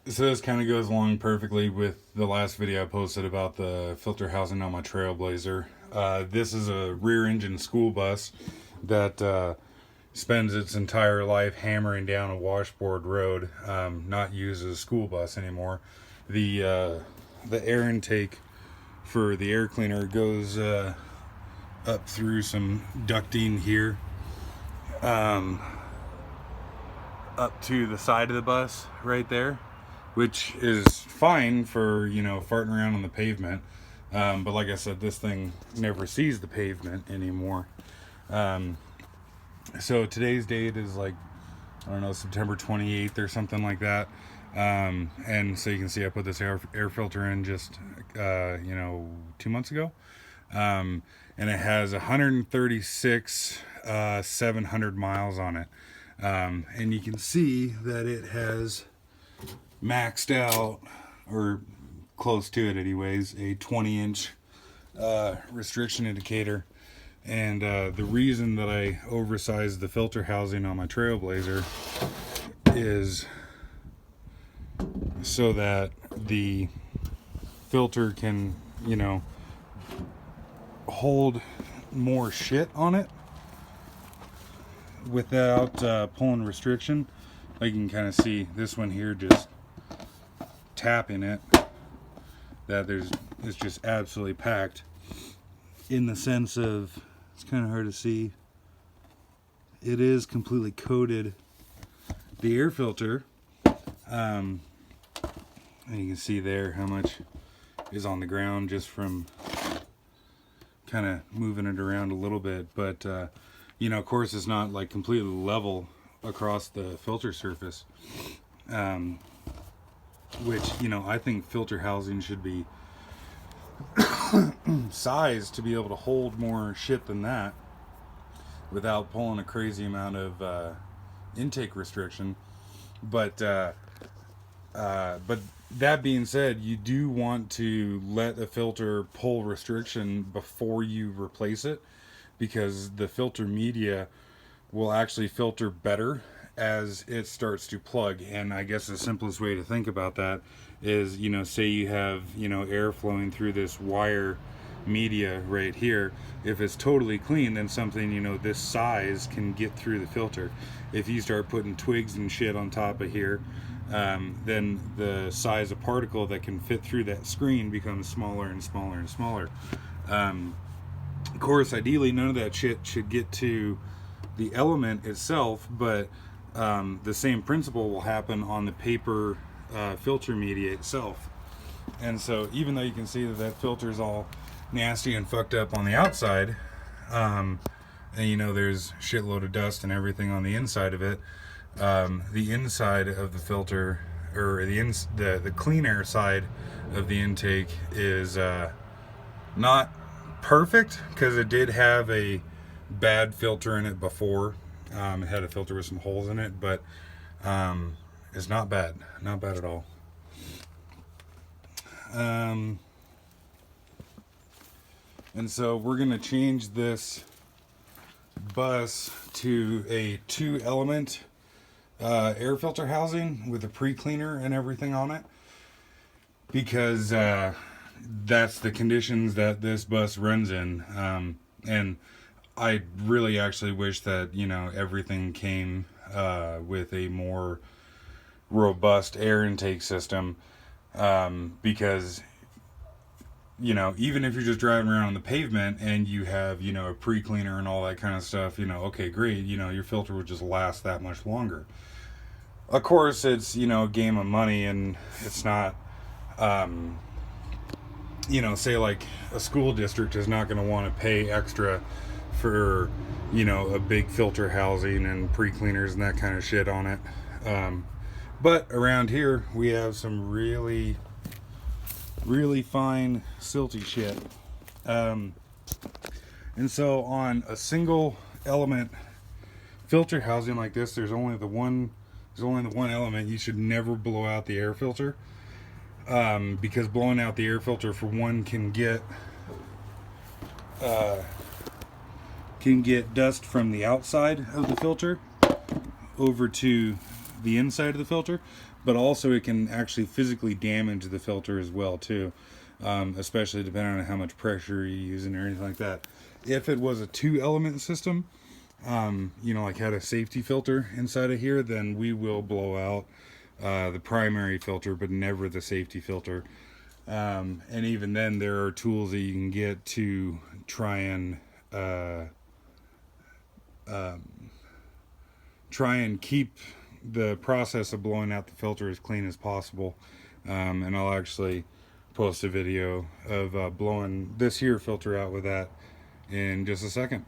So this kind of goes along perfectly with the last video I posted about the filter housing on my Trailblazer. This is a rear engine school bus that spends its entire life hammering down a washboard road, not used as a school bus anymore. The air intake for the air cleaner goes up through some ducting here, up to the side of the bus right there, which is fine for, farting around on the pavement. But like I said, this thing never sees the pavement anymore. So today's date is like, I don't know, September 28th or something like that. And so you can see I put this air filter in just, 2 months ago. And it has 136, 700 miles on it. And you can see that it has maxed out, or close to it anyways, a 20-inch restriction indicator. And the reason that I oversized the filter housing on my Trailblazer is so that the filter can, hold more shit on it without pulling restriction. Like you can kind of see this one here, just tapping it, that it's just absolutely packed, in the sense of, it's kind of hard to see, it is completely coated, the air filter, and you can see there how much is on the ground just from kind of moving it around a little bit. But of course it's not like completely level across the filter surface, which I think filter housing should be sized to be able to hold more shit than that without pulling a crazy amount of intake restriction. But that being said, you do want to let a filter pull restriction before you replace it, because the filter media will actually filter better as it starts to plug. And I guess the simplest way to think about that is, say you have, air flowing through this wire media right here. If it's totally clean, then something, this size can get through the filter. If you start putting twigs and shit on top of here, then the size of particle that can fit through that screen becomes smaller and smaller and smaller. Of course, ideally, none of that shit should get to the element itself, but the same principle will happen on the paper filter media itself. And so even though you can see that filter is all nasty and fucked up on the outside, and there's shitload of dust and everything on the inside of it, the inside of the filter, or the clean air side of the intake, is not perfect, because it did have a bad filter in it before. It had a filter with some holes in it, but it's not bad at all. And so we're gonna change this bus to a 2-element air filter housing with a pre-cleaner and everything on it, because that's the conditions that this bus runs in. And I really actually wish that everything came with a more robust air intake system, because even if you're just driving around on the pavement and you have a pre-cleaner and all that kind of stuff, okay, great, your filter would just last that much longer. Of course, it's a game of money, and it's not say like a school district is not going to want to pay extra for a big filter housing and pre-cleaners and that kind of shit on it. But around here we have some really fine silty shit. And so on a single element filter housing like this, there's only the one element. You should never blow out the air filter, because blowing out the air filter, for one, can get dust from the outside of the filter over to the inside of the filter, but also it can actually physically damage the filter as well too, especially depending on how much pressure you're using or anything like that. If it was a 2-element system, like had a safety filter inside of here, then we will blow out the primary filter, but never the safety filter. And even then, there are tools that you can get to try and keep the process of blowing out the filter as clean as possible. And I'll actually post a video of blowing this here filter out with that in just a second.